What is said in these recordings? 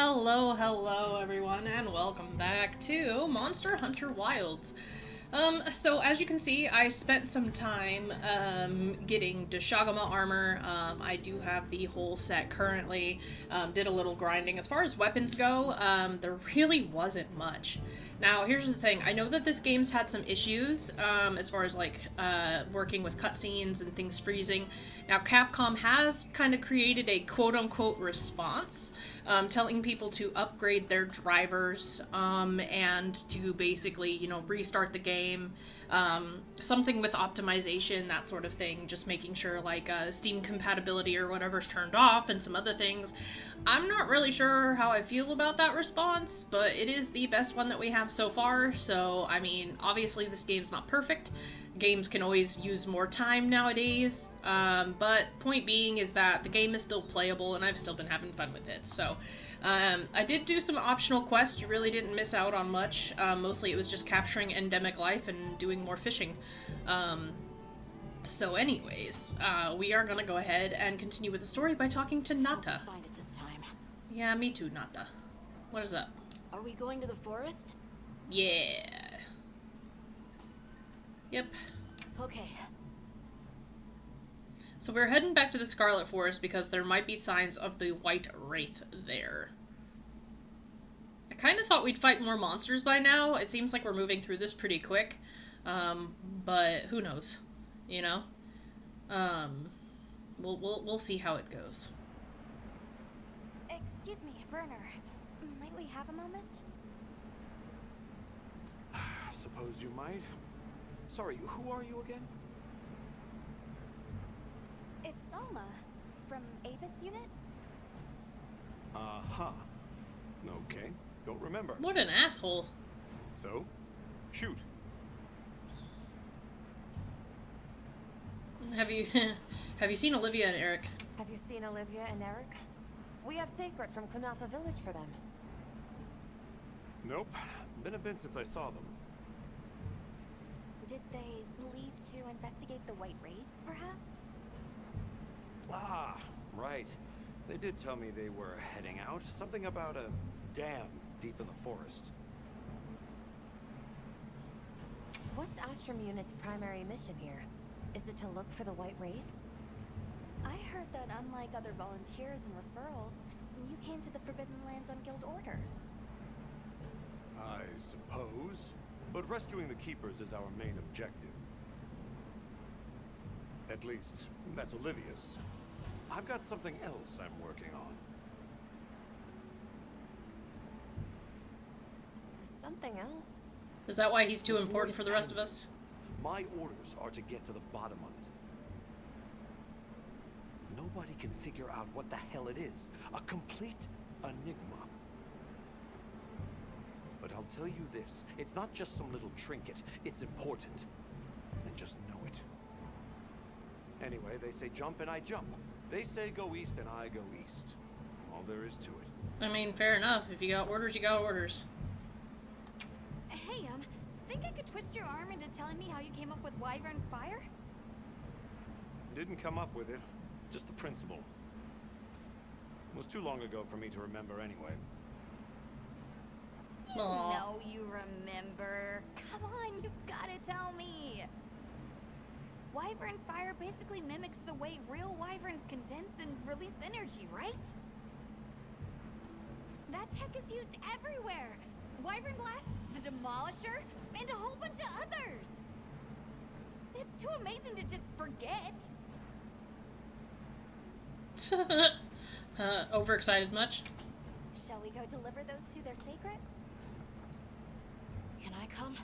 Hello everyone, and welcome back to Monster Hunter Wilds. So as you can see, I spent some time, getting Doshaguma armor. I do have the whole set currently. Did a little grinding. As far as weapons go, there really wasn't much. Now, here's the thing. I know that this game's had some issues, as far as, like, working with cutscenes and things freezing. Now, Capcom has kind of created a quote-unquote response, telling people to upgrade their drivers, and to basically, you know, restart the game. Something with optimization, that sort of thing, just making sure, like, Steam compatibility or whatever's turned off, and some other things. I'm not really sure how I feel about that response, but it is the best one that we have so far, so, I mean, obviously this game's not perfect. Games can always use more time nowadays, but point being is that the game is still playable, and I've still been having fun with it, so... I did do some optional quests. You really didn't miss out on much. Mostly it was just capturing endemic life and doing more fishing. So anyways, we are gonna go ahead and continue with the story by talking to Nata. Find it this time. Yeah, me too, Nata. What is up? Are we going to the forest? Yeah. Yep. Okay. So we're heading back to the Scarlet Forest because there might be signs of the White Wraith there. I kind of thought we'd fight more monsters by now. It seems like we're moving through this pretty quick. But who knows? You know? We'll see how it goes. Excuse me, Werner. Might we have a moment? Suppose you might. Sorry, who are you again? It's Alma, from Avis Unit. Uh-huh. Okay, don't remember. What an asshole. So, shoot. Have you seen Olivia and Eric? Have you seen Olivia and Eric? We have Sacred from Kunafa Village for them. Nope. Been a bit since I saw them. Did they leave to investigate the White Wraith, perhaps? Ah, right. They did tell me they were heading out. Something about a dam deep in the forest. What's Astrum Unit's primary mission here? Is it to look for the White Wraith? I heard that unlike other volunteers and referrals, you came to the Forbidden Lands on guild orders. I suppose. But rescuing the keepers is our main objective. At least, that's Olivia's. I've got something else I'm working on. Something else? Is that why he's too important for the rest of us? My orders are to get to the bottom of it. Nobody can figure out what the hell it is. A complete enigma. But I'll tell you this, it's not just some little trinket. It's important. And just know it. Anyway, they say jump and I jump. They say go east and I go east. All there is to it. I mean, fair enough. If you got orders, you got orders. Hey, think I could twist your arm into telling me how you came up with Wyvern's Fire? Didn't come up with it. Just the principle. It was too long ago for me to remember anyway. You Aww. know you remember. Come on, you gotta tell me. Wyvern's Fire basically mimics the way real wyverns condense and release energy, right? That tech is used everywhere. Wyvern Blast, the Demolisher, and a whole bunch of others. It's too amazing to just forget. Overexcited much? Shall we go deliver those to their sacred? Can I come?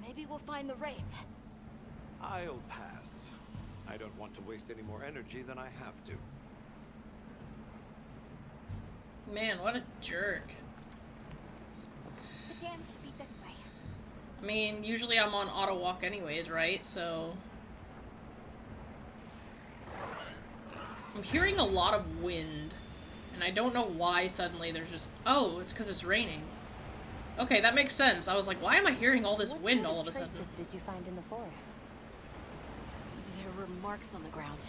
Maybe we'll find the Wraith. I'll pass. I don't want to waste any more energy than I have to. Man, what a jerk. The dam should be this way. I mean, usually I'm on auto walk anyways, right? So... I'm hearing a lot of wind. And I don't know why suddenly there's just... Oh, it's because it's raining. Okay, that makes sense. I was like, why am I hearing all this wind all of a sudden? What traces did you find in the forest? There were marks on the ground.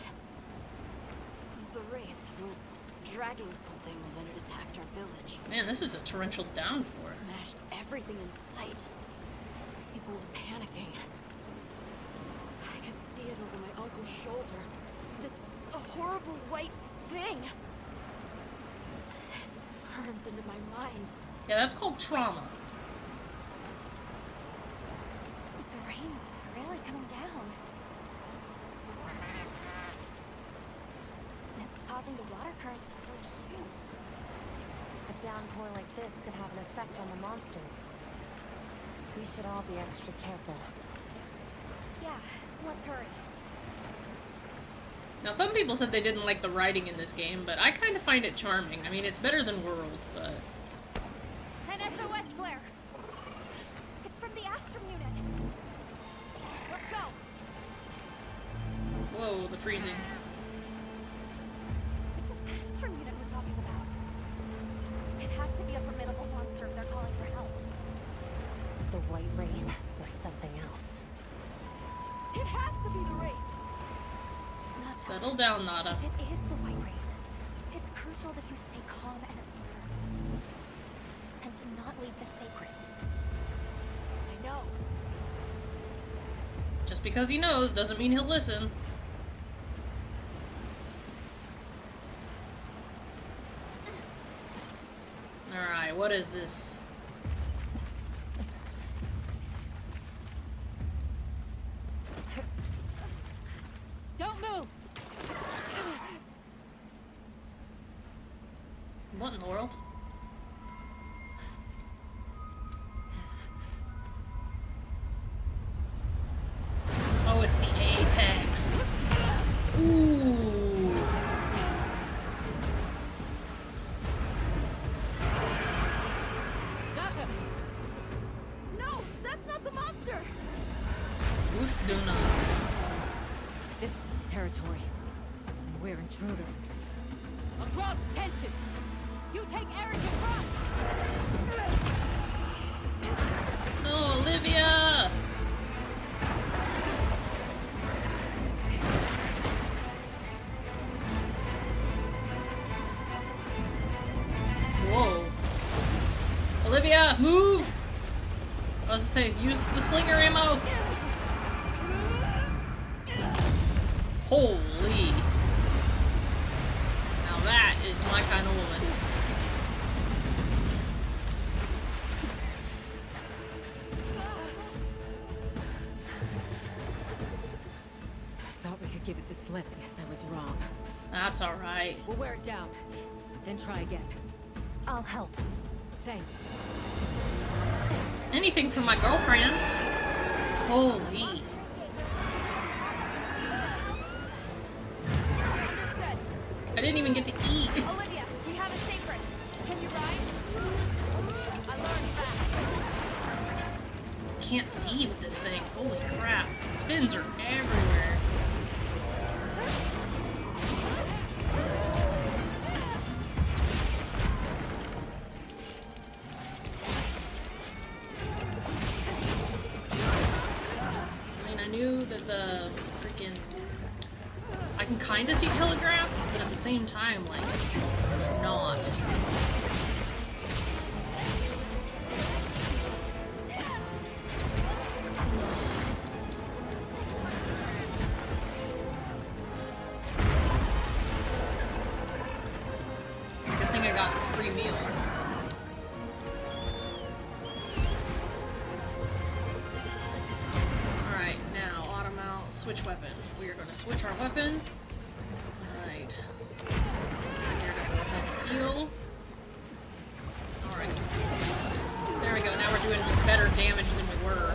The Wraith was dragging something when it attacked our village. Man, this is a torrential downpour. Smashed everything in sight. People were panicking. I could see it over my uncle's shoulder. This horrible white thing. It's burned into my mind. Yeah, that's called trauma. The rain's really coming down. It's causing the water currents to surge too. A downpour like this could have an effect on the monsters. We should all be extra careful. Yeah, let's hurry. Now, some people said they didn't like the writing in this game, but I kind of find it charming. I mean, it's better than World, but... An SOS flare! It's from the Astrum unit! Let's go! Whoa, the freezing. This is Astrum unit we're talking about. It has to be a formidable monster if they're calling for help. The White Wraith or something else. It has to be the Wraith. Not Settle down, Nada. If it is the White Wraith, it's crucial that you stay calm and observe. And to not leave the sacred. I know. Just because he knows doesn't mean he'll listen. Alright, what is this? Don't move. What in the world? Oh, it's the apex. Ooh. Nata. No, that's not the monster. Uth-duna. This is its territory, and we're intruders. I'll draw its attention. You take Eric in front. Oh, Olivia! Whoa. Olivia, move! I was gonna say, use the slinger ammo! Holy. Now that is my kind of woman. Thought we could give it the slip. Guess I was wrong. That's alright. We'll wear it down, then try again. I'll help. Thanks. Anything for my girlfriend. Holy. Understood. I didn't even get to eat. Olivia, we have a sacred. Can you ride? I learned fast. Can't see with this thing. Holy crap. Spins are everywhere. I mean, I knew that the freaking... I can kind of see telegraphs, but at the same time, like, not. Good thing I got a free meal. Alright, now, auto mount, switch weapon. We are going to switch our weapon. Alright. Here to go ahead and heal. Alright. There we go, now we're doing better damage than we were.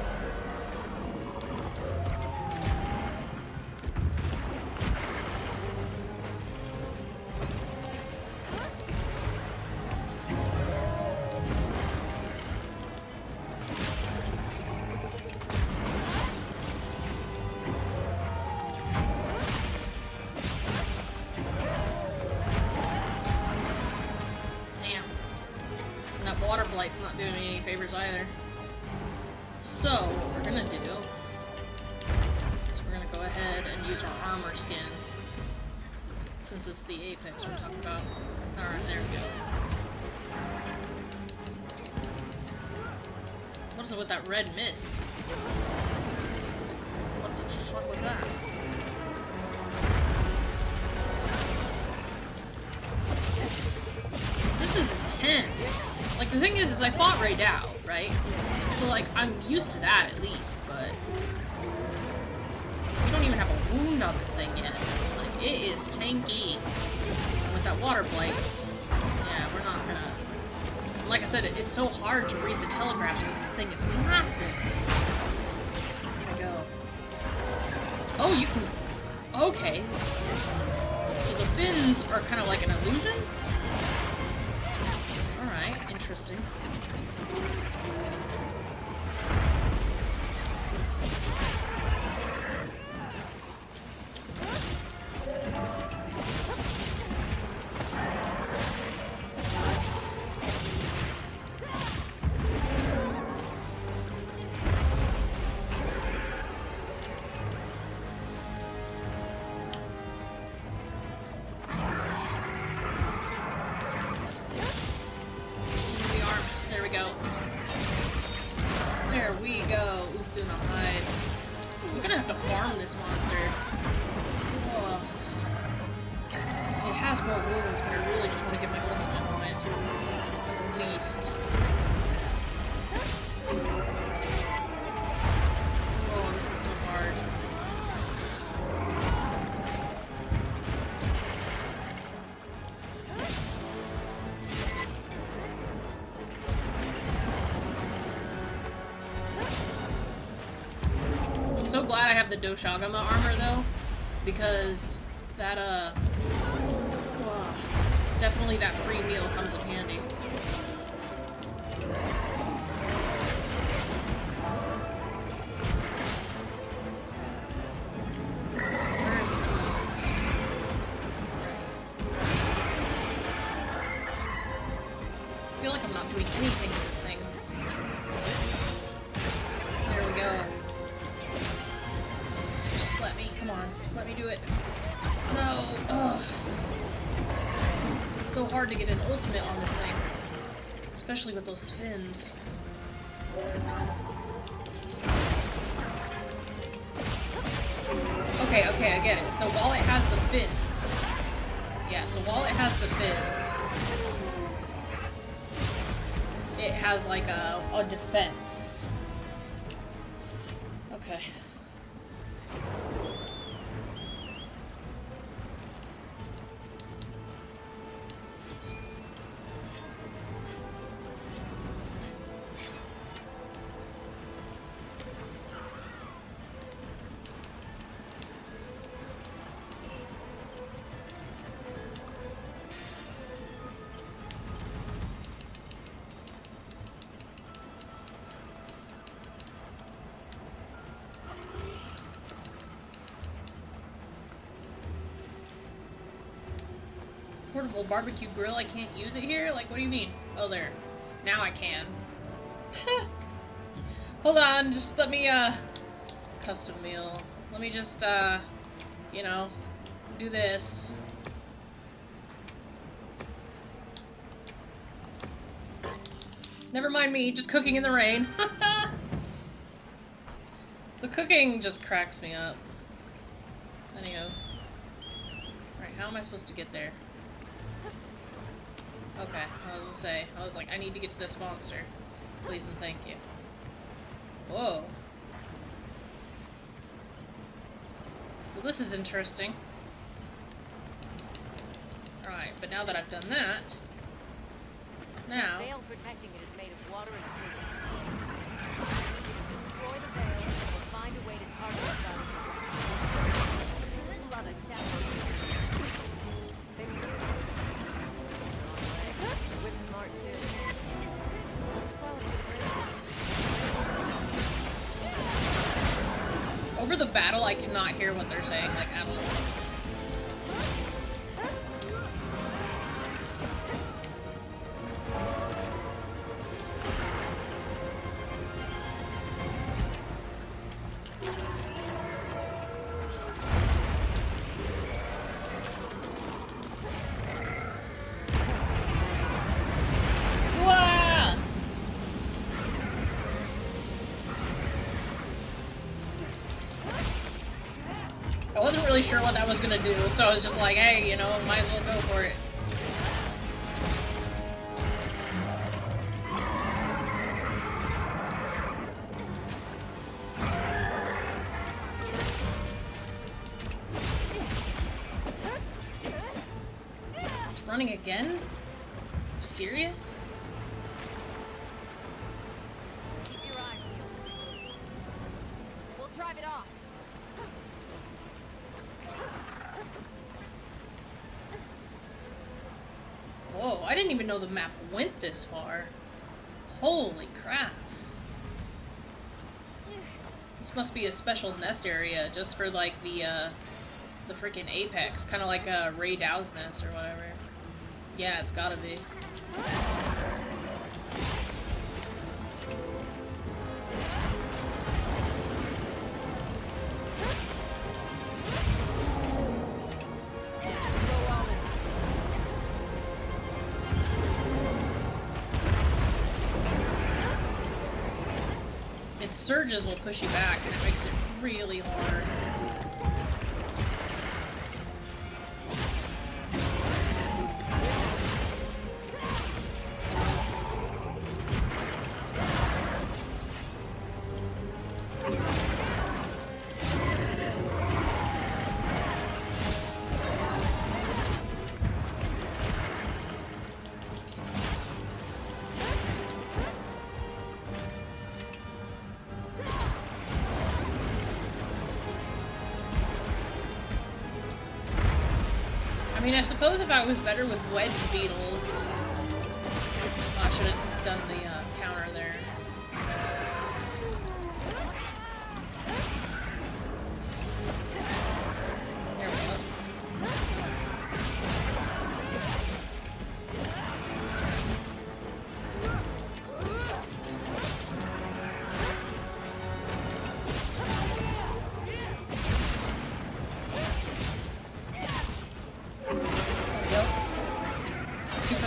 Damn. And that water blight's not doing me any favors either. So, what we're gonna do is we're gonna go ahead and use our armor skin. Since it's the apex we're talking about. Alright, there we go. What's with that red mist? What the fuck was that? This is intense. Like, the thing is I fought Ray Dow, right? So, like, I'm used to that at least, but we don't even have a wound on this thing yet. Like, it is tanky. And with that water blight, yeah, we're not gonna... Like I said, it's so hard to read the telegraphs because this thing is massive. Here we go. Oh, you can... Okay. So the fins are kind of like an illusion? Alright, interesting. So glad I have the Doshaguma armor though, because that definitely that free meal comes in handy. Where's the tools? I feel like I'm not doing anything with this thing. There we go. Come on, let me do it. No! Ugh. It's so hard to get an ultimate on this thing. Especially with those fins. Okay, I get it. So while it has the fins... Yeah, so while it has the fins... It has like a defense. Okay. Portable barbecue grill, I can't use it here? Like, what do you mean? Oh, there. Now I can. Hold on, just let me, custom meal. Let me just, you know, do this. Never mind me, just cooking in the rain. The cooking just cracks me up. Anyhow. Right, how am I supposed to get there? Okay, I was gonna say, I was like, I need to get to this monster. Please and thank you. Whoa. Well, this is interesting. Alright, but now that I've done that, now... The veil protecting it is made of water and fluid. Destroy the veil and we'll find a way to target the sun. Love it, challenge. Whip smart too. Over the battle, I cannot hear what they're saying, like, at all. really sure what that was gonna do, so I was just like, hey, you know, might as well go for it. It's running again? Serious? Keep your eyes peeled. We'll drive it off. Whoa, I didn't even know the map went this far. Holy crap. This must be a special nest area just for like the freaking apex, kind of like a Ray Dow's nest or whatever. Yeah, it's gotta be. Its surges will push you back and it makes it really hard. I mean, I suppose if I was better with wedge beetles, I should have done the counter there. There we go.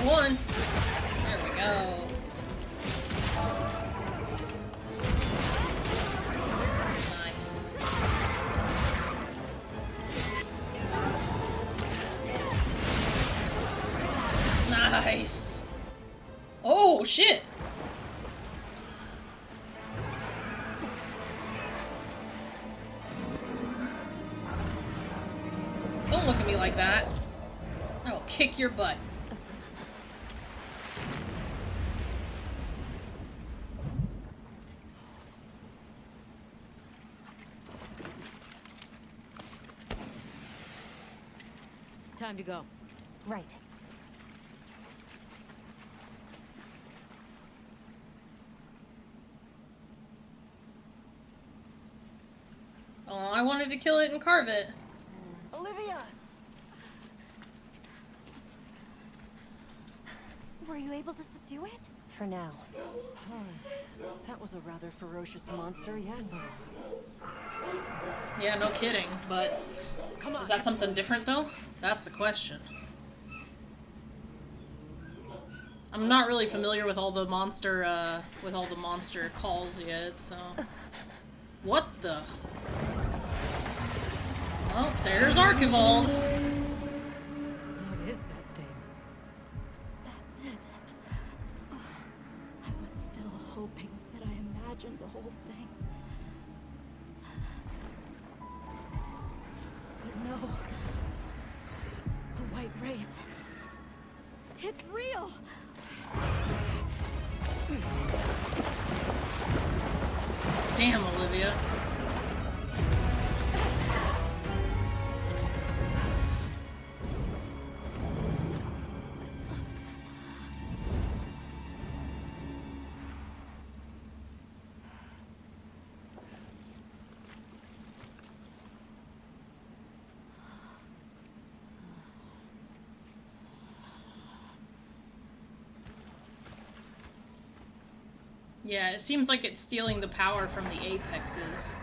One. There we go. Nice. Nice. Oh, shit. Don't look at me like that. I will kick your butt. Time to go. Right. Oh, I wanted to kill it and carve it. Olivia! Were you able to subdue it? For now. That was a rather ferocious monster, yes? Yeah, no kidding, but Come on. is that something different though? That's the question. I'm not really familiar with all the monster calls yet, so. What the? Well, there's Archibald. What is that thing? That's it. I was still hoping that I imagined the whole thing. But no. The White Wraith. It's real! Damn, Olivia. Yeah, it seems like it's stealing the power from the apexes.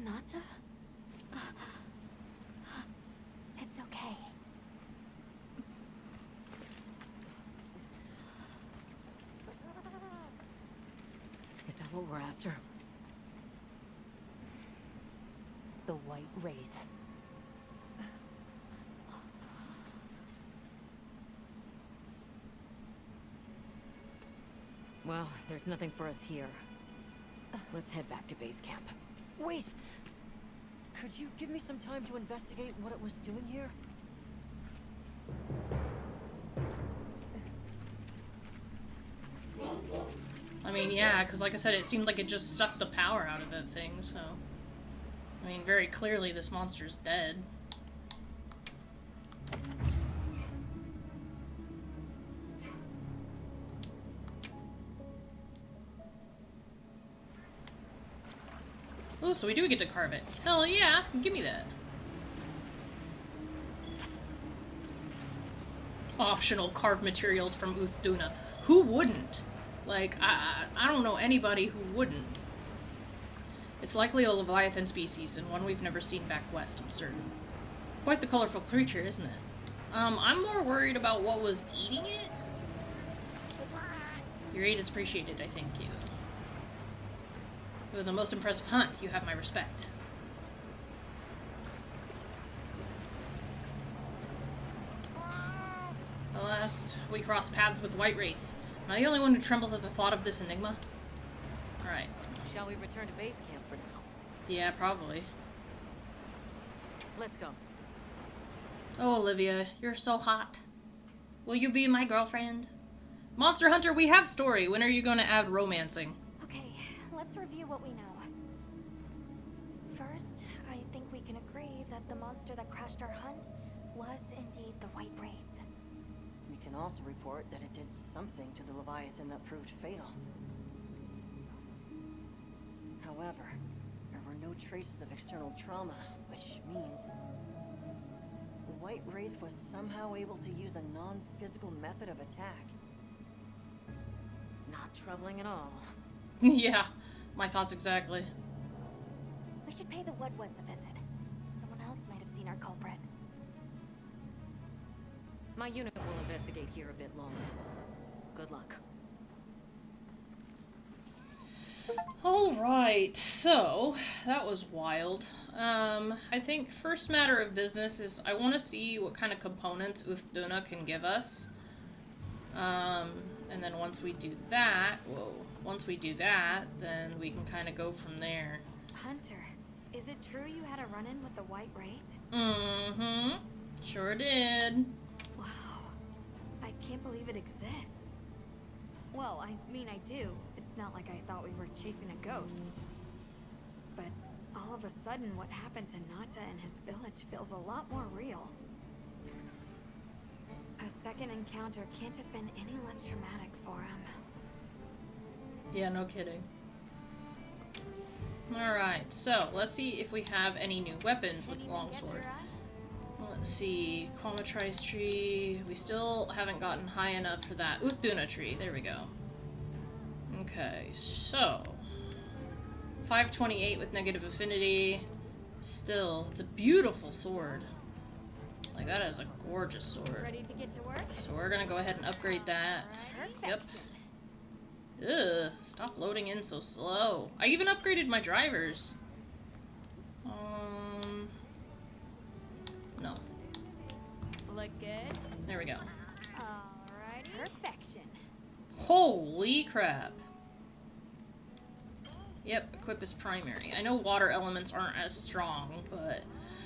Nata? It's okay. we're after. The White Wraith. Well, there's nothing for us here. Let's head back to base camp. Wait! Could you give me some time to investigate what it was doing here? I mean, yeah, because like I said, it seemed like it just sucked the power out of that thing, so... I mean, very clearly this monster's dead. Oh, so we do get to carve it. Hell yeah, give me that. Optional carved materials from Uthduna. Who wouldn't? Like, I don't know anybody who wouldn't. It's likely a Leviathan species, and one we've never seen back west, I'm certain. Quite the colorful creature, isn't it? I'm more worried about what was eating it. Your aid is appreciated, I thank you. It was a most impressive hunt. You have my respect. At last, we crossed paths with White Wraith. Am I the only one who trembles at the thought of this enigma? Alright. Shall we return to base camp for now? Yeah, probably. Let's go. Oh, Olivia, you're so hot. Will you be my girlfriend? Monster Hunter, we have story. When are you going to add romancing? Okay, let's review what we know. First, I think we can agree that the monster that crashed our hunt was indeed the White Wraith. We can also report that it did something to the Leviathan that proved fatal. However, there were no traces of external trauma, which means the White Wraith was somehow able to use a non-physical method of attack. Not troubling at all. Yeah, my thoughts exactly. We should pay the Woodwoods a visit. Someone else might have seen our culprit. My unit will investigate here a bit longer. Good luck. Alright, so that was wild. I think first matter of business is I want to see what kind of components Uthduna can give us. And then once we do that, then we can kind of go from there. Hunter, is it true you had a run-in with the White Wraith? Mm-hmm. Sure did. Wow. I can't believe it exists. Well, I mean, I do. It's not like I thought we were chasing a ghost. But all of a sudden, what happened to Nata and his village feels a lot more real. A second encounter can't have been any less traumatic for him. Yeah, no kidding. Alright, so let's see if we have any new weapons with longsword. Let's see, Quamatrice tree. We still haven't gotten high enough for that. Uthduna tree, there we go. Okay, so 528 with negative affinity. Still, it's a beautiful sword. Like, that is a gorgeous sword. Ready to get to work? So we're gonna go ahead and upgrade that. Perfection. Yep. Ugh, stop loading in so slow. I even upgraded my drivers. No. Look good. There we go. Alright. Perfection. Holy crap. Yep, equip is primary. I know water elements aren't as strong, but...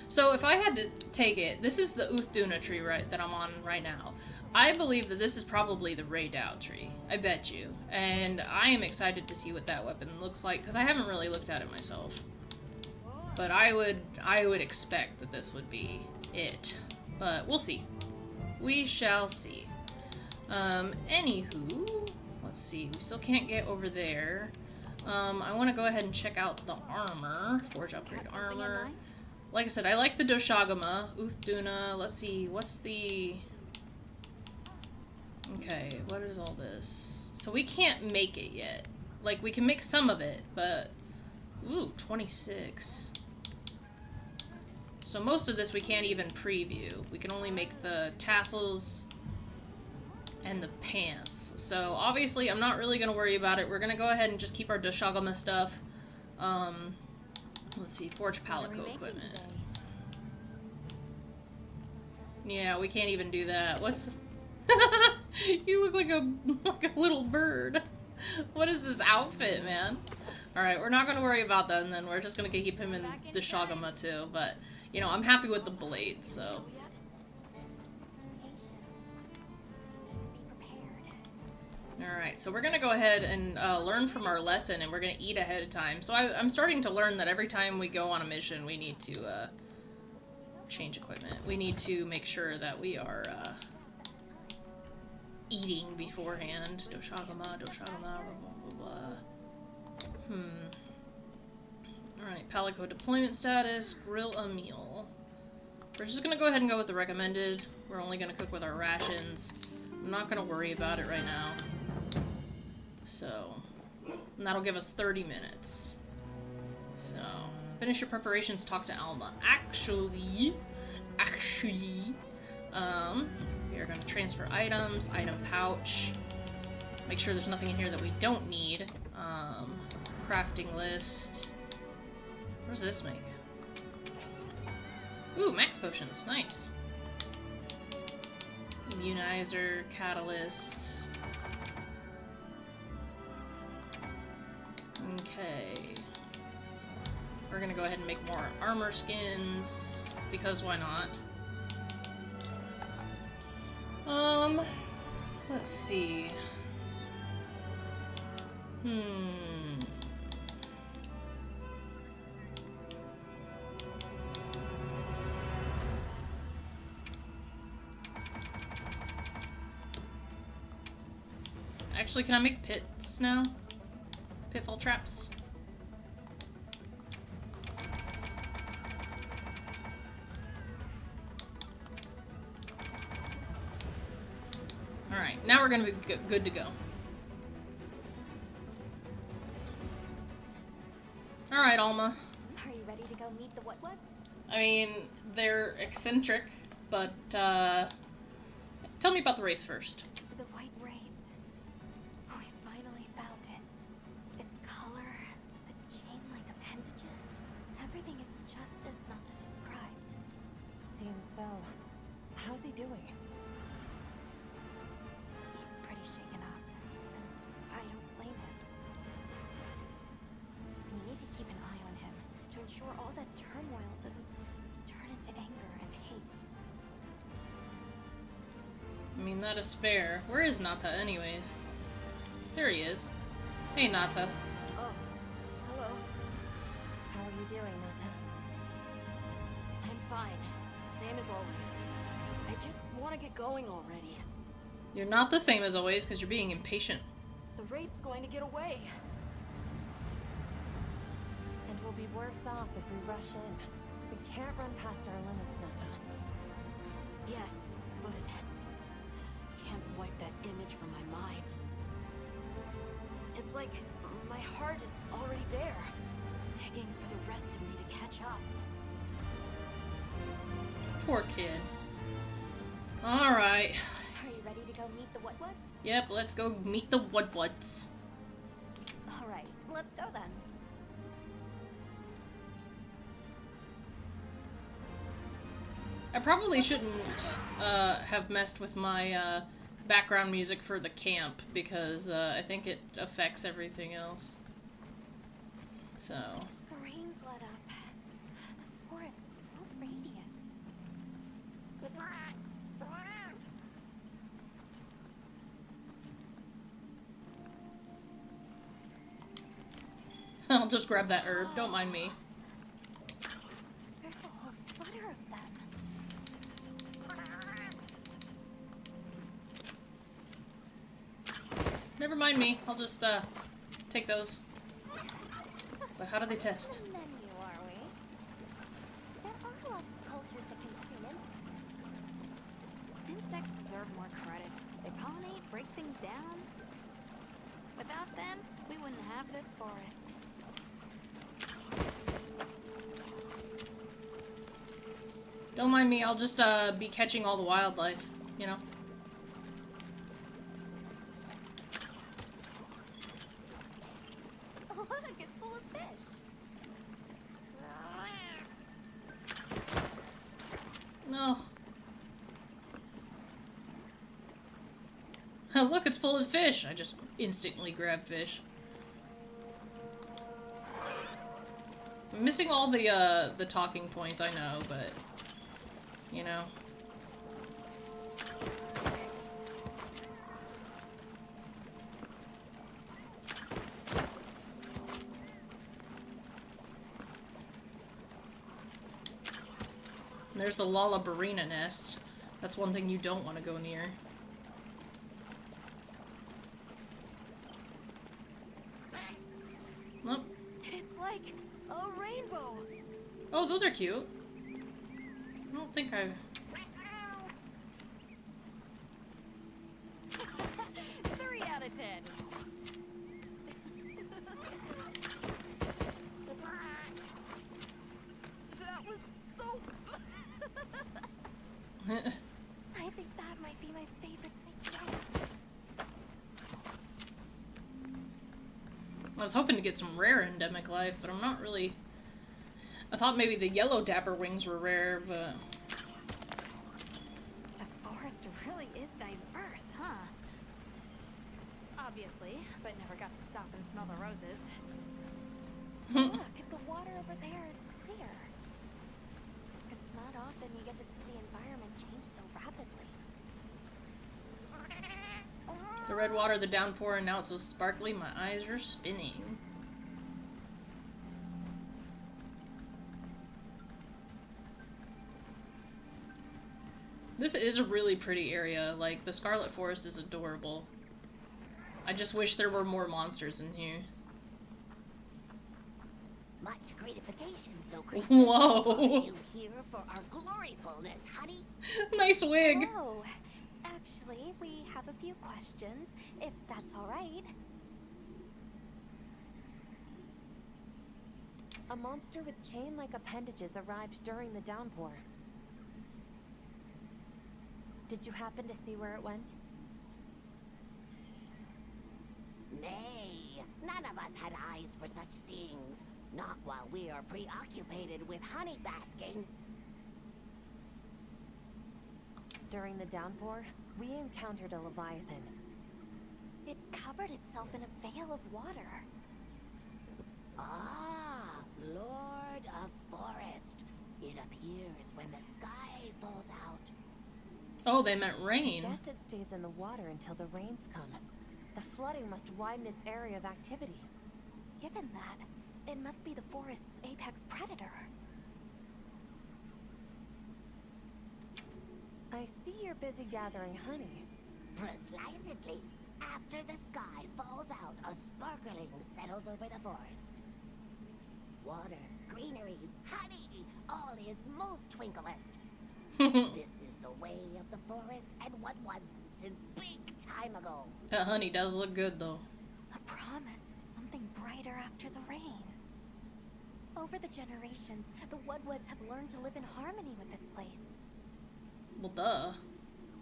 So if I had to take it, this is the Uthduna tree that I'm on right now. I believe that this is probably the Raydao tree. I bet you. And I am excited to see what that weapon looks like, because I haven't really looked at it myself. But I would expect that this would be it. But we'll see. We shall see. Anywho, let's see. We still can't get over there. I want to go ahead and check out the armor. Forge upgrade armor. Like I said, I like the Doshaguma. Uthduna. Let's see. What's the... Okay, what is all this? So we can't make it yet. Like, we can make some of it, but... Ooh, 26. So most of this we can't even preview. We can only make the tassels and the pants. So obviously I'm not really going to worry about it. We're going to go ahead and just keep our Doshaguma stuff. Let's see, forge palico equipment. Yeah, we can't even do that. What's... You look like a little bird. What is this outfit, man? Alright, we're not going to worry about that, and then we're just going to keep him in Doshaguma too, but, you know, I'm happy with the blade, so... Alright, so we're gonna go ahead and learn from our lesson, and we're gonna eat ahead of time. So I'm starting to learn that every time we go on a mission, we need to change equipment. We need to make sure that we are eating beforehand. Doshaguma, blah, blah, blah. Alright, Palico deployment status, grill a meal. We're just gonna go ahead and go with the recommended. We're only gonna cook with our rations. I'm not gonna worry about it right now. So, and that'll give us 30 minutes. So, finish your preparations, talk to Alma. Actually, we are going to transfer items, item pouch, make sure there's nothing in here that we don't need. Crafting list. What does this make? Ooh, max potions, nice. Immunizer, catalysts. Okay. We're gonna go ahead and make more armor skins, because why not? Let's see. Actually, can I make pits now? Pitfall traps. Alright, now we're gonna be good to go. Alright, Alma. Are you ready to go meet the what-whats? I mean, they're eccentric, but, tell me about the Wraith first. The White Wraith. We finally found it. Its color, the chain-like appendages, everything is just as Nata described. Seems so. How's he doing? He's pretty shaken up, and I don't blame him. We need to keep an eye on him to ensure all that turmoil doesn't turn into anger and hate. I mean, that is fair. Where is Nata, anyways? There he is. Hey, Nata. Oh, hello. How are you doing, Nata? I'm fine. Same as always. I just want to get going already. You're not the same as always, because you're being impatient. The Wraith's going to get away. And we'll be worse off if we rush in. We can't run past our limits, Nata. Yes, but I can't wipe that image from my mind. It's like my heart is already there, begging for the rest of me to catch up. Poor kid. Alright. Are you ready to go meet the what-whats? Yep, let's go meet the what-whats. Alright, let's go then. I probably shouldn't have messed with my background music for the camp, because I think it affects everything else. So... The rain's let up. The forest is so radiant. I'll just grab that herb, don't mind me. There's a whole flutter of them. Never mind me, I'll just take those. But how do they test? Menu, are we? There are lots of cultures that consume insects. Insects deserve more credit. They pollinate, break things down. Without them, we wouldn't have this forest. Don't mind me, I'll just be catching all the wildlife, you know? Look, it's full of fish. I just instantly grab fish. I'm missing all the talking points, I know, but you know. There's the Lollabarina nest. That's one thing you don't want to go near. Nope. It's like a rainbow. Oh, those are cute. I don't think I... 3 out of 10. That was so... I think that might be my favorite thing today. I was hoping to get some rare endemic life, but I'm not really... I thought maybe the yellow dapper wings were rare, but... The forest really is diverse, huh? Obviously, but never got to stop and smell the roses. Look, the water over there is clear. It's not often you get to see the environment change so rapidly. The red water, the downpour, and now it's so sparkly, my eyes are spinning. This is a really pretty area. Like, the Scarlet Forest is adorable. I just wish there were more monsters in here. Much gratifications, no creatures. Whoa. Are you here for our gloryfulness, honey? Nice wig. Oh, actually, we have a few questions, if that's all right. A monster with chain-like appendages arrived during the downpour. Did you happen to see where it went? Nay, none of us had eyes for such things. Not while we are preoccupied with honey basking. During the downpour, we encountered a leviathan. It covered itself in a veil of water. Ah, Lord of Forest. It appears when the sky falls out. Oh, they meant rain. Guess it stays in the water until the rains come. The flooding must widen its area of activity. Given that, it must be the forest's apex predator. I see you're busy gathering honey. Precisely. After the sky falls out, a sparkling settles over the forest. Water, greeneries, honey, all is most twinkleest. This is the way of the forest and what was since big time ago. That honey does look good, though. A promise of something brighter after the rains. Over the generations, the Woodwoods have learned to live in harmony with this place. Well, duh.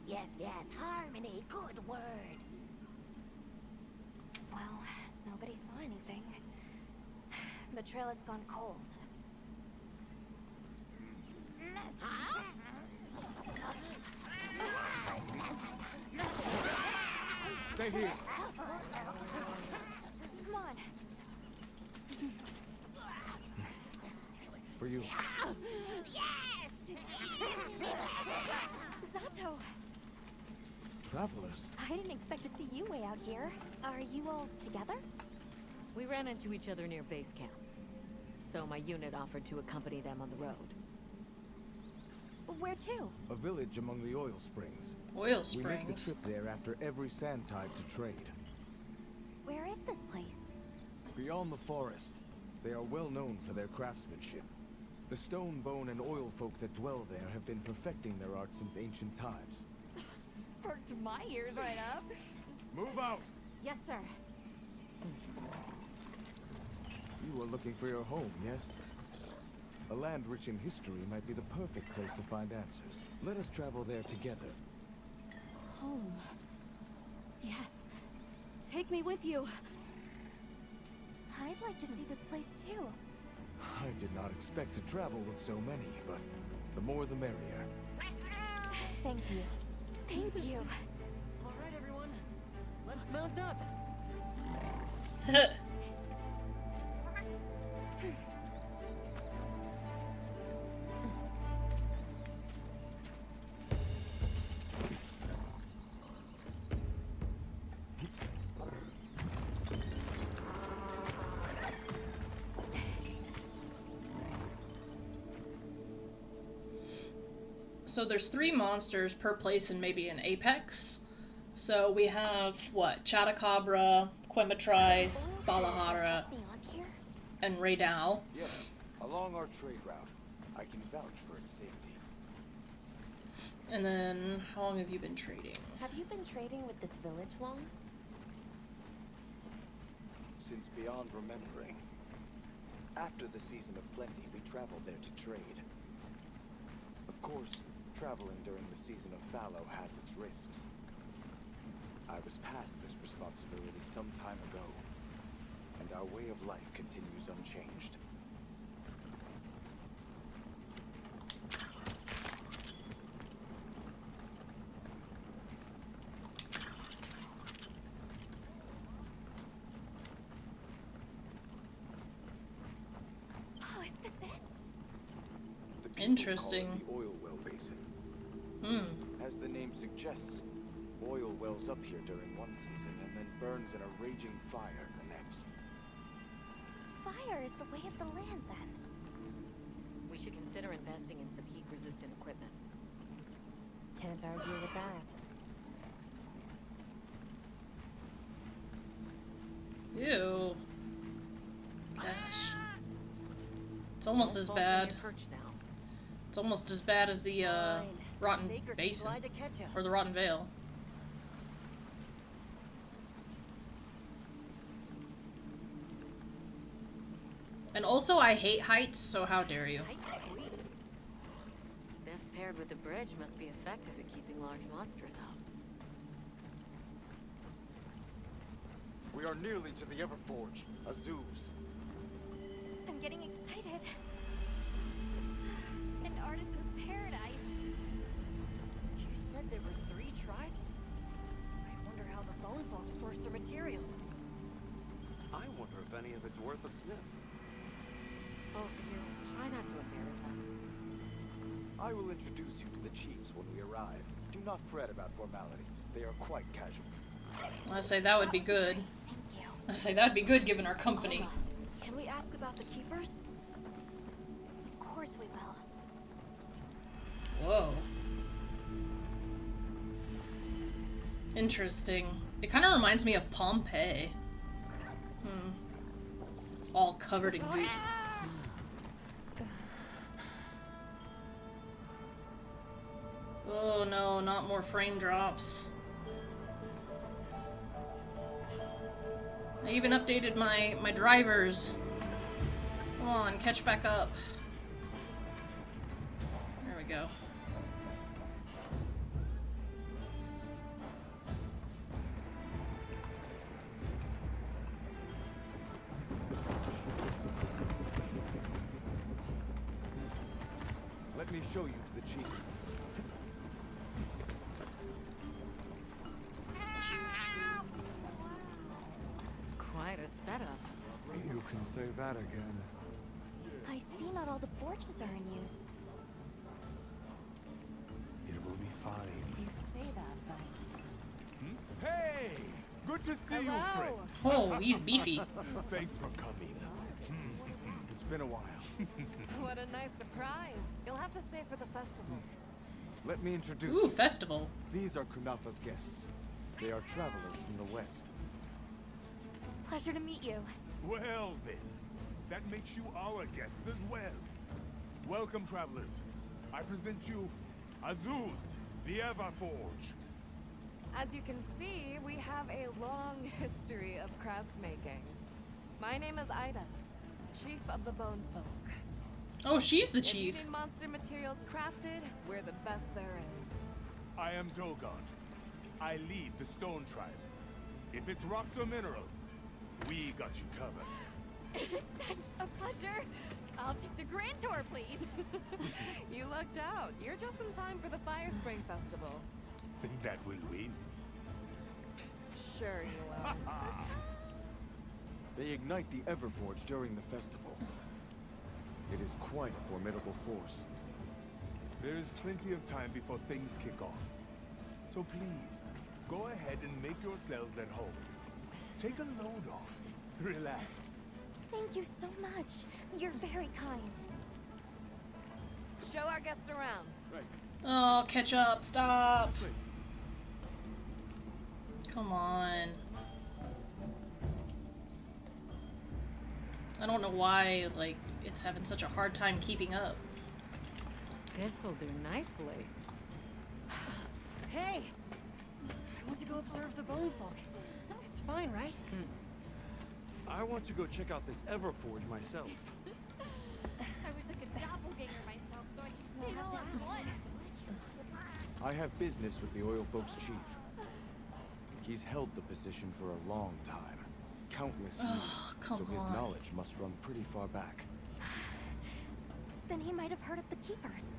Yes, yes, harmony, good word. Well, nobody saw anything. The trail has gone cold. Huh? Stay here. Come on. For you. Yes! Zato! Travelers. I didn't expect to see you way out here. Are you all together? We ran into each other near base camp, so my unit offered to accompany them on the road. Where to? A village among the oil springs. Oil We make the springs. trip there after every sand tide to trade. Where is this place? Beyond the forest, they are well known for their craftsmanship. The stone, bone, and oil folk that dwell there have been perfecting their art since ancient times. Perked my ears right up. Move out! Yes, sir. You are looking for your home, yes? A land rich in history might be the perfect place to find answers. Let us travel there together. Home. Yes. Take me with you. I'd like to see this place too. I did not expect to travel with so many, but the more the merrier. Thank you. Thank you. All right, everyone. Mount up. So there's 3 monsters per place and maybe an apex. So we have, what, Chatacabra, Quematrice, Balahara, and Raydal. Yes, along our trade route. I can vouch for its safety. And then, how long have you been trading? Have you been trading with this village long? Since beyond remembering. After the season of plenty, we traveled there to trade. Of course, traveling during the season of fallow has its risks. I was past this responsibility some time ago, and our way of life continues unchanged. Oh, is this it? The people Interesting. call it the oil well basin. Hmm. As the name suggests, oil wells up here during one season and then burns in a raging fire the next. Fire is the way of the land, then. We should consider investing in some heat-resistant equipment. Can't argue with that. Ew. Gosh. It's almost as bad. It's almost as bad as the Rotten Basin. Or the Rotten Vale. And also, I hate heights, so how dare you? Tight squeeze. This paired with the bridge must be effective at keeping large monsters out. We are nearly to the Everforge, Azuz. I'm getting excited. An artisan's paradise. You said there were 3 tribes? I wonder how the bone folks source their materials. I wonder if any of it's worth a sniff. Both of you, try not to embarrass us. I will introduce you to the chiefs when we arrive. Do not fret about formalities. They are quite casual. I say that would be good. Thank you. I say that'd be good given our company. Hold on. Can we ask about the keepers? Of course we will. Whoa. Interesting. It kind of reminds me of Pompeii. All covered in goop. Oh no, not more frame drops. I even updated my drivers. Come on, catch back up. There we go. Let me show you to the chiefs. Quite a setup. You can say that again. I see not all the forges are in use. It will be fine. You say that, but... Hey! Good to see you, friend. Oh, he's beefy. Thanks for coming. It's been a while. What a nice surprise. You'll have to stay for the festival. Let me introduce Ooh, you. festival. These are Kunafa's guests. They are travelers from the west. Pleasure to meet you. Well then, that makes you our guests as well. Welcome, travelers. I present you Azuz, the Everforge. As you can see, we have a long history of craftsmaking. My name is Ida, Chief of the Bone Folk. Oh, she's the If you chief. need monster materials crafted, we're the best there is. I am Dogon. I lead the Stone Tribe. If it's rocks or minerals, we got you covered. It is such a pleasure. I'll take the grand tour, please. You lucked out. You're just in time for the Fire Spring Festival. That will win. Sure you will. They ignite the Everforge during the festival. It is quite a formidable force. There is plenty of time before things kick off. So please, go ahead and make yourselves at home. Take a load off. Relax. Thank you so much. You're very kind. Show our guests around. Right. Oh, catch up, stop. Come on. I don't know why, like, it's having such a hard time keeping up. This will do nicely. Hey! I want to go observe the bone folk. It's fine, right? I want to go check out this Everforge myself. I wish I could doppelganger myself so I could see it all at once. I have business with the oil folks' chief. He's held the position for a long time. Countless years. So his knowledge must run pretty far back. Then he might have heard of the Keepers.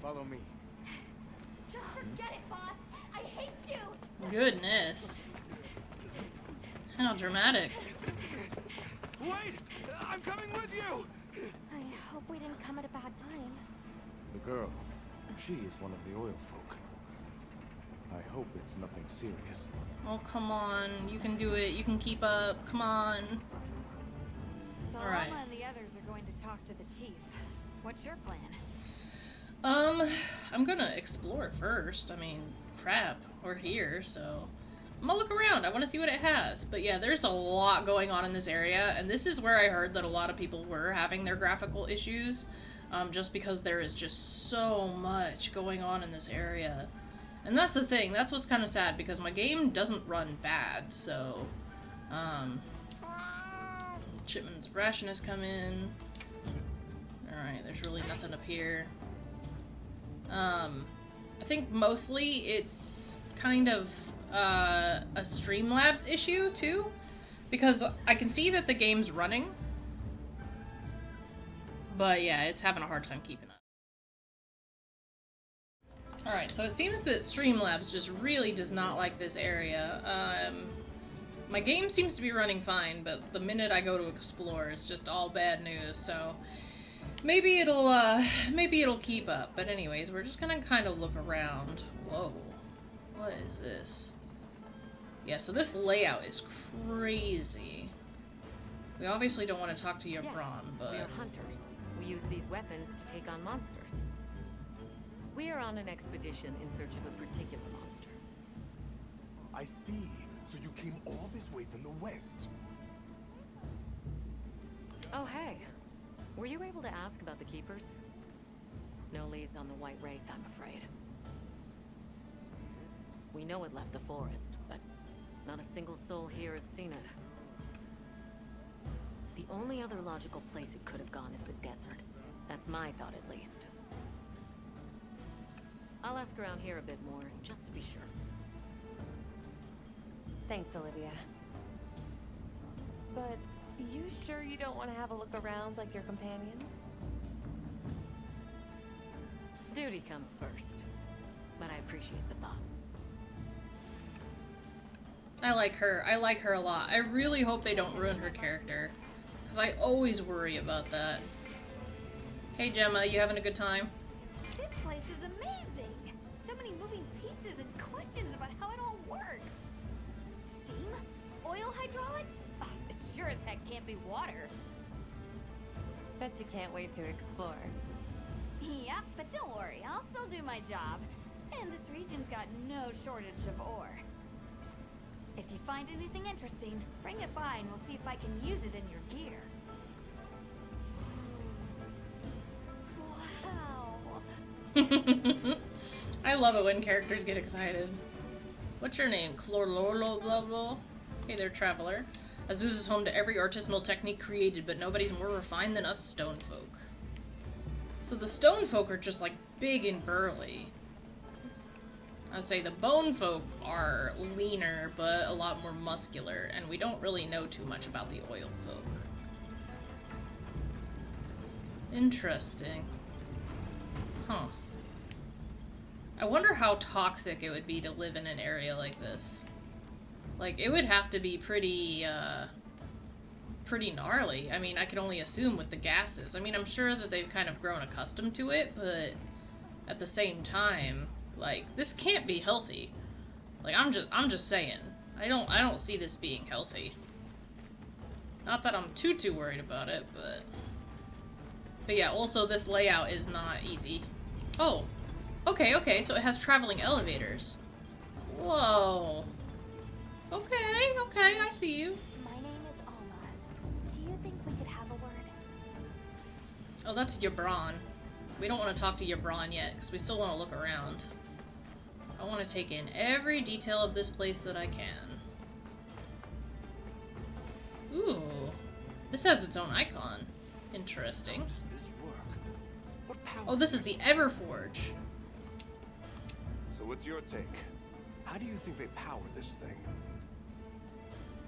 Follow me. Just forget it, boss. I hate you. Goodness. How dramatic. Wait! I'm coming with you! I hope we didn't come at a bad time. The girl. She is one of the oil folk. I hope it's nothing serious. Oh, come on. You can do it. You can keep up. Come on. So Alright. Alma and the others are going to talk to the chief. What's your plan? I'm gonna explore first. I mean, crap, we're here, so I'm gonna look around. I want to see what it has. But yeah, there's a lot going on in this area, and this is where I heard that a lot of people were having their graphical issues, just because there is just so much going on in this area. And that's the thing. That's what's kind of sad, because my game doesn't run bad, so shipments of ration has come in. Alright, there's really nothing up here. I think mostly it's kind of a Streamlabs issue too, because I can see that the game's running, but yeah, it's having a hard time keeping up. Alright, so it seems that Streamlabs just really does not like this area. My game seems to be running fine, but the minute I go to explore, it's just all bad news, so maybe it'll keep up. But anyways, we're just gonna kind of look around. Whoa. What is this? Yeah, so this layout is crazy. We obviously don't want to talk to Yavron, but... we are hunters. We use these weapons to take on monsters. We are on an expedition in search of a particular monster. I see. So you came all this way from the west. Oh, hey. Were you able to ask about the Keepers? No leads on the White Wraith, I'm afraid. We know it left the forest, but not a single soul here has seen it. The only other logical place it could have gone is the desert. That's my thought, at least. I'll ask around here a bit more, just to be sure. Thanks, Olivia. But you sure you don't want to have a look around like your companions? Duty comes first, but I appreciate the thought. I like her. I like her a lot. I really hope they don't ruin her character, because I always worry about that. Hey Gemma, you having a good time? This place is amazing! So many moving pieces and questions about how it all works. Steam? Oil hydraulics? Oh, it sure as heck can't be water. Bet you can't wait to explore. Yeah, but don't worry, I'll still do my job. And this region's got no shortage of ore. If you find anything interesting, bring it by and we'll see if I can use it in your gear. Wow. I love it when characters get excited. What's your name? Clorlolo blah blah? Hey there, traveler. Azuz is home to every artisanal technique created, but nobody's more refined than us stone folk. So the stone folk are just like big and burly. I'd say the bone folk are leaner, but a lot more muscular, and we don't really know too much about the oil folk. Interesting. Huh. I wonder how toxic it would be to live in an area like this. Like, it would have to be pretty gnarly. I mean, I can only assume with the gases. I mean, I'm sure that they've kind of grown accustomed to it, but at the same time, like, this can't be healthy. Like, I'm just saying. I don't see this being healthy. Not that I'm too worried about it, but yeah, also this layout is not easy. Oh. Okay, so it has traveling elevators. Whoa. Okay, I see you. My name is Alma. Do you think we could have a word? Oh, that's Yabron. We don't want to talk to Yabron yet, because we still want to look around. I want to take in every detail of this place that I can. Ooh. This has its own icon. Interesting. How does this work? What power? Oh, this is the Everforge. So what's your take? How do you think they power this thing?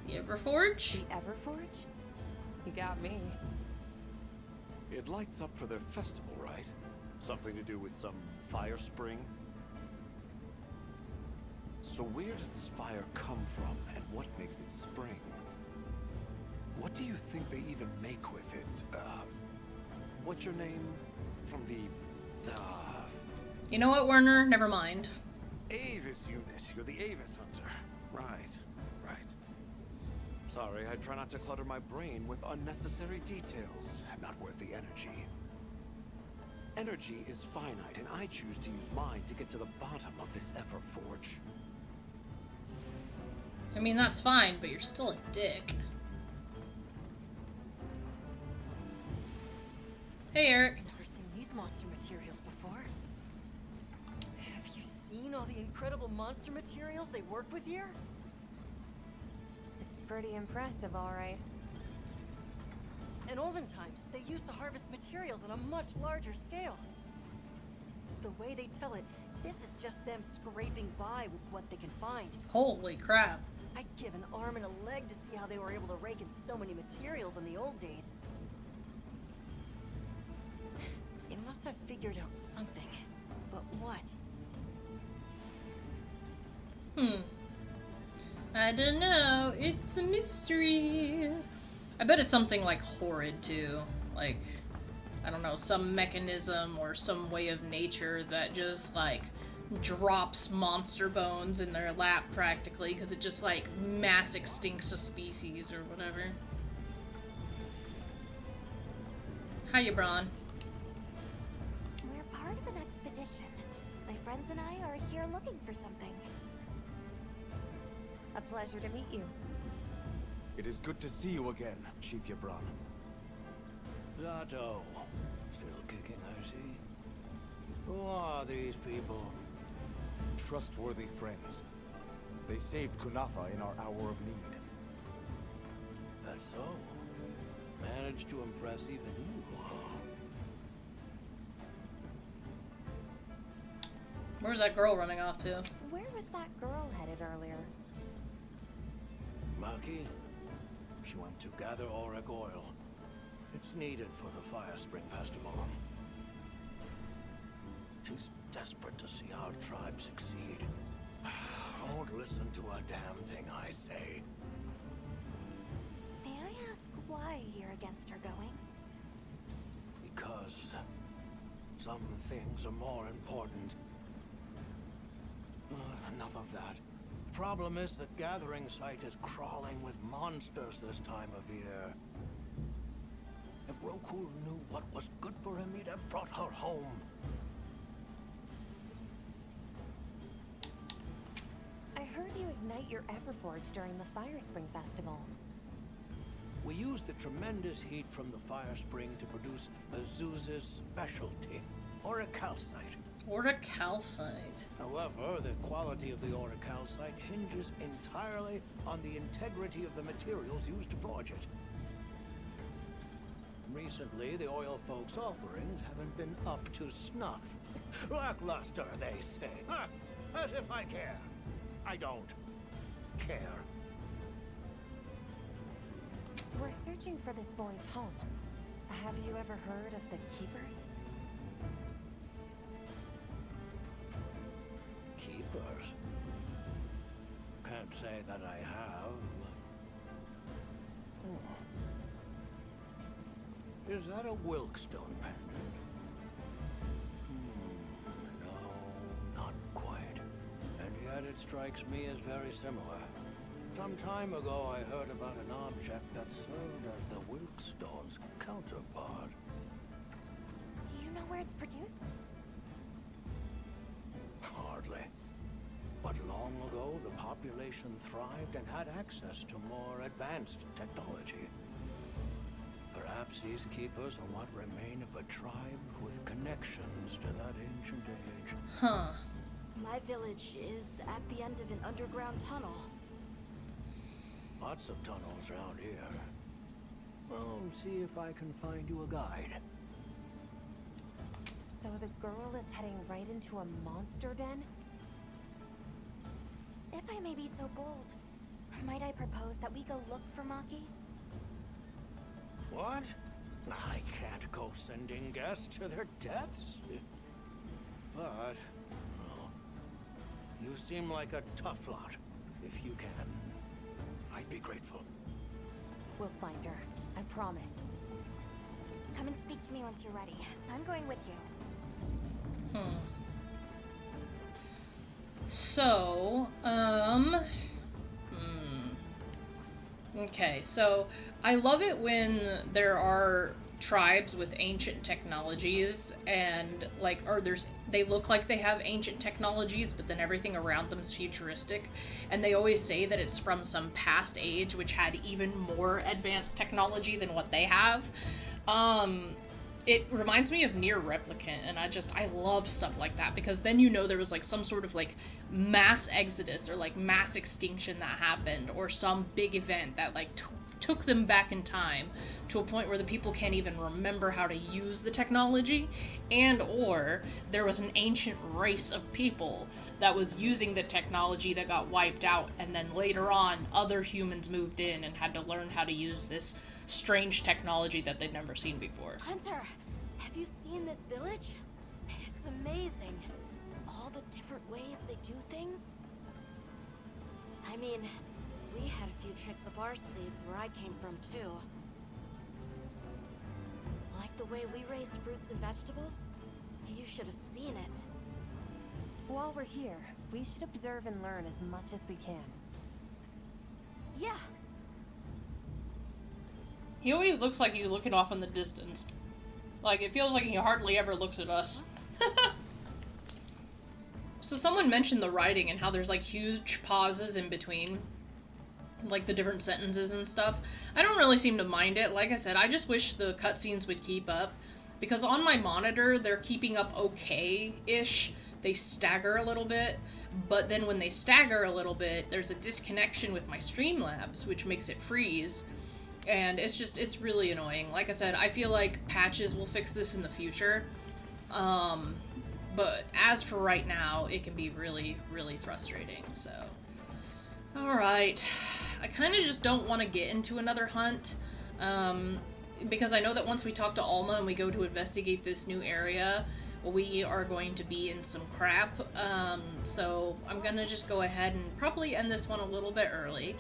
The Everforge? The Everforge? You got me. It lights up for their festival, right? Something to do with some fire spring? So where does this fire come from, and what makes it spring? What do you think they even make with it? What's your name? From the You know what, Werner? Never mind. Avis unit. You're the Avis hunter. Right. Sorry, I try not to clutter my brain with unnecessary details. Not worth the energy. Energy is finite, and I choose to use mine to get to the bottom of this Everforge. I mean, that's fine, but you're still a dick. Hey, Eric. Never seen these monster materials before. Have you seen all the incredible monster materials they work with here? It's pretty impressive, all right. In olden times, they used to harvest materials on a much larger scale. The way they tell it, this is just them scraping by with what they can find. Holy crap. I'd give an arm and a leg to see how they were able to rake in so many materials in the old days. They must have figured out something. But what? I don't know. It's a mystery. I bet it's something like horrid too. Like, I don't know, some mechanism or some way of nature that just like drops monster bones in their lap practically because it just like mass extincts a species or whatever. Hiya, Braun. We're part of an expedition. My friends and I are here looking for something. A pleasure to meet you. It is good to see you again, Chief Yabron. Zato. Still kicking, I see. Who are these people? Trustworthy friends. They saved Kunafa in our hour of need. That's so. Managed to impress even you. Where's that girl running off to? Where was that girl headed earlier? Maki? She went to gather auric oil. It's needed for the Fire Spring Festival. She's desperate to see our tribe succeed. Won't listen to a damn thing I say. May I ask why you're against her going? Because some things are more important. Enough of that. Problem is the gathering site is crawling with monsters this time of year. If Roku knew what was good for him, he'd have brought her home. I heard you ignite your Everforge during the Fire Spring Festival. We used the tremendous heat from the fire spring to produce Azuz's specialty, auricalcite. Auricalcite. However, the quality of the auricalcite hinges entirely on the integrity of the materials used to forge it. Recently, the oil folks' offerings haven't been up to snuff. Lackluster, they say. As if I care. I don't care. We're searching for this boy's home. Have you ever heard of the Keepers? Keepers? can't say that I have. Oh. Is that a Wilkstone pendant? No, not quite. And yet it strikes me as very similar. Some time ago I heard about an object that served as the Wilkstone's counterpart. Do you know where it's produced? Hardly. But long ago, the population thrived and had access to more advanced technology. Perhaps these keepers are what remain of a tribe with connections to that ancient age. Huh. My village is at the end of an underground tunnel. Lots of tunnels around here. Well, see if I can find you a guide. So the girl is heading right into a monster den? If I may be so bold, might I propose that we go look for Maki? What? I can't go sending guests to their deaths. But, well, you seem like a tough lot. If you can, I'd be grateful. We'll find her. I promise. Come and speak to me once you're ready. I'm going with you. So, okay, so I love it when there are tribes with ancient technologies and like, or they look like they have ancient technologies, but then everything around them is futuristic, and they always say that it's from some past age which had even more advanced technology than what they have. It reminds me of Near Replicant, and I love stuff like that, because then you know there was like some sort of like mass exodus or like mass extinction that happened, or some big event that like took them back in time to a point where the people can't even remember how to use the technology, and or there was an ancient race of people that was using the technology that got wiped out, and then later on other humans moved in and had to learn how to use this strange technology that they'd never seen before. Hunter, have you seen this village? It's amazing. All the different ways they do things. I mean, we had a few tricks up our sleeves where I came from too. Like the way we raised fruits and vegetables. You should have seen it. While we're here, we should observe and learn as much as we can. Yeah. He always looks like he's looking off in the distance. Like, it feels like he hardly ever looks at us. So someone mentioned the writing and how there's like huge pauses in between, like the different sentences and stuff. I don't really seem to mind it. Like I said, I just wish the cutscenes would keep up, because on my monitor they're keeping up okay-ish. They stagger a little bit, but then when they stagger a little bit, there's a disconnection with my Streamlabs, which makes it freeze. And it's really annoying. Like I said, I feel like patches will fix this in the future. But as for right now, it can be really, really frustrating, so. Alright. I kind of just don't want to get into another hunt. Because I know that once we talk to Alma and we go to investigate this new area, we are going to be in some crap. So I'm gonna just go ahead and probably end this one a little bit early.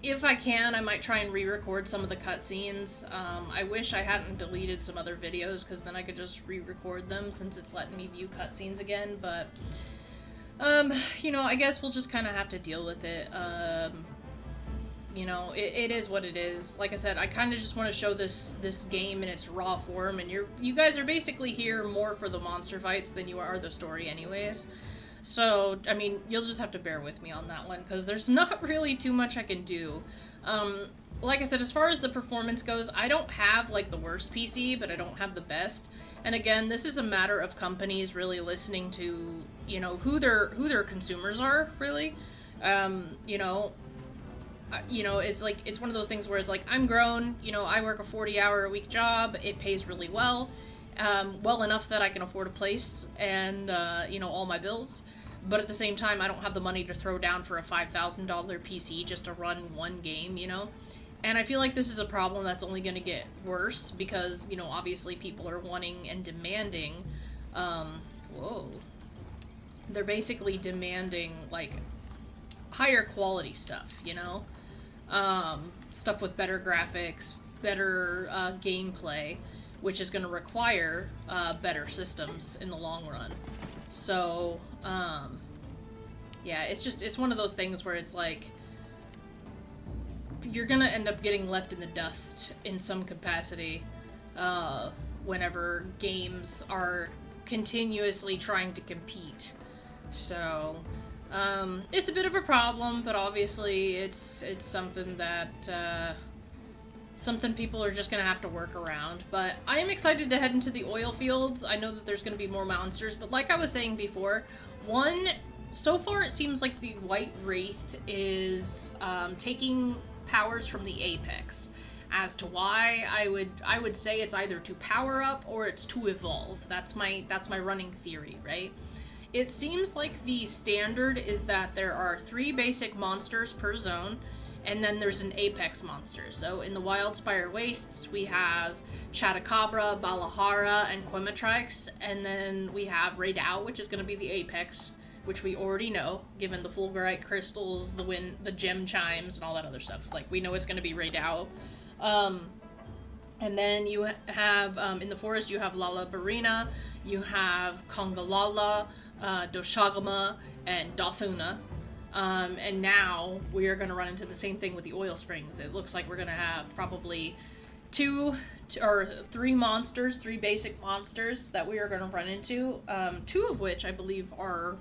If I can, I might try and re-record some of the cutscenes. I wish I hadn't deleted some other videos, because then I could just re-record them since it's letting me view cutscenes again, but, you know, I guess we'll just kind of have to deal with it. You know, it is what it is. Like I said, I kind of just want to show this game in its raw form, and you guys are basically here more for the monster fights than you are the story anyways. So, I mean, you'll just have to bear with me on that one, because there's not really too much I can do. Like I said, as far as the performance goes, I don't have, like, the worst PC, but I don't have the best. And again, this is a matter of companies really listening to, you know, who their consumers are, really. You know, it's like, it's one of those things where it's like, I'm grown, you know, I work a 40-hour-a-week job, it pays really well. Well enough that I can afford a place and, you know, all my bills. But at the same time, I don't have the money to throw down for a $5,000 PC just to run one game, you know? And I feel like this is a problem that's only going to get worse because, you know, obviously people are wanting and demanding, whoa. They're basically demanding, like, higher quality stuff, you know? Stuff with better graphics, better gameplay, which is going to require better systems in the long run. So, yeah, it's one of those things where it's like, you're going to end up getting left in the dust in some capacity whenever games are continuously trying to compete. So, it's a bit of a problem, but obviously it's something that, something people are just gonna have to work around. But I am excited to head into the oil fields. I know that there's gonna be more monsters, but like I was saying before, so far it seems like the White Wraith is, taking powers from the Apex. As to why, I would say it's either to power up or it's to evolve. That's my running theory, right? It seems like the standard is that there are 3 basic monsters per zone, and then there's an apex monster. So in the Wildspire Wastes, we have Chatacabra, Balahara, and Quematrix, and then we have Raidao, which is going to be the apex, which we already know, given the Fulgurite crystals, the gem chimes, and all that other stuff. Like, we know it's going to be Raidao. And then you have, in the forest, you have Lalabarina, you have Kongalala, Doshaguma, and Dothuna. And now we are going to run into the same thing with the oil springs. It looks like we're going to have probably 3 monsters, 3 basic monsters that we are going to run into. 2 of which I believe are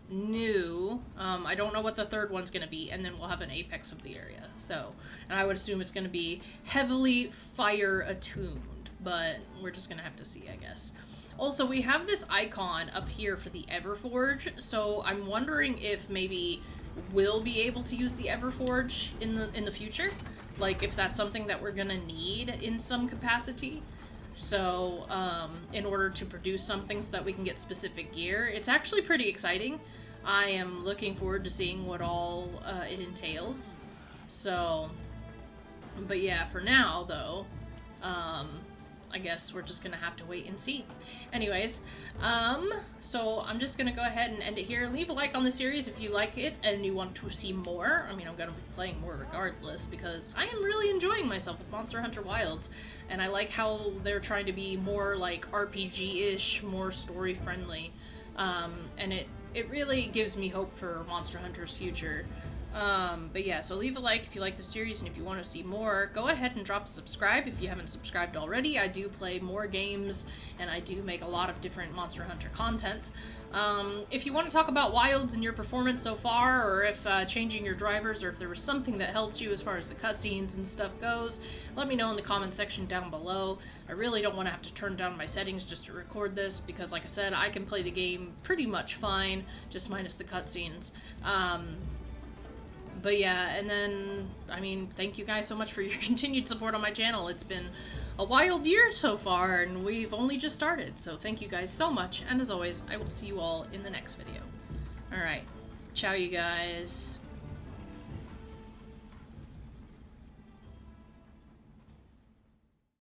new. I don't know what the 3rd one's going to be, and then we'll have an apex of the area. So, and I would assume it's going to be heavily fire attuned, but we're just going to have to see, I guess. Also, we have this icon up here for the Everforge, so I'm wondering if maybe we'll be able to use the Everforge in the future, like if that's something that we're gonna need in some capacity. So, in order to produce something so that we can get specific gear, it's actually pretty exciting. I am looking forward to seeing what all it entails. So, but yeah, for now though, I guess we're just gonna have to wait and see. Anyways, so I'm just gonna go ahead and end it here. Leave a like on the series if you like it and you want to see more. I mean, I'm gonna be playing more regardless because I am really enjoying myself with Monster Hunter Wilds, and I like how they're trying to be more like RPG-ish, more story-friendly, and it really gives me hope for Monster Hunter's future. But yeah, so leave a like if you like the series, and if you want to see more, go ahead and drop a subscribe if you haven't subscribed already. I do play more games, and I do make a lot of different Monster Hunter content. If you want to talk about Wilds and your performance so far, or if changing your drivers, or if there was something that helped you as far as the cutscenes and stuff goes, let me know in the comment section down below. I really don't want to have to turn down my settings just to record this, because like I said, I can play the game pretty much fine, just minus the cutscenes. But yeah, and then, I mean, thank you guys so much for your continued support on my channel. It's been a wild year so far, and we've only just started, so thank you guys so much, and as always, I will see you all in the next video. Alright, ciao you guys.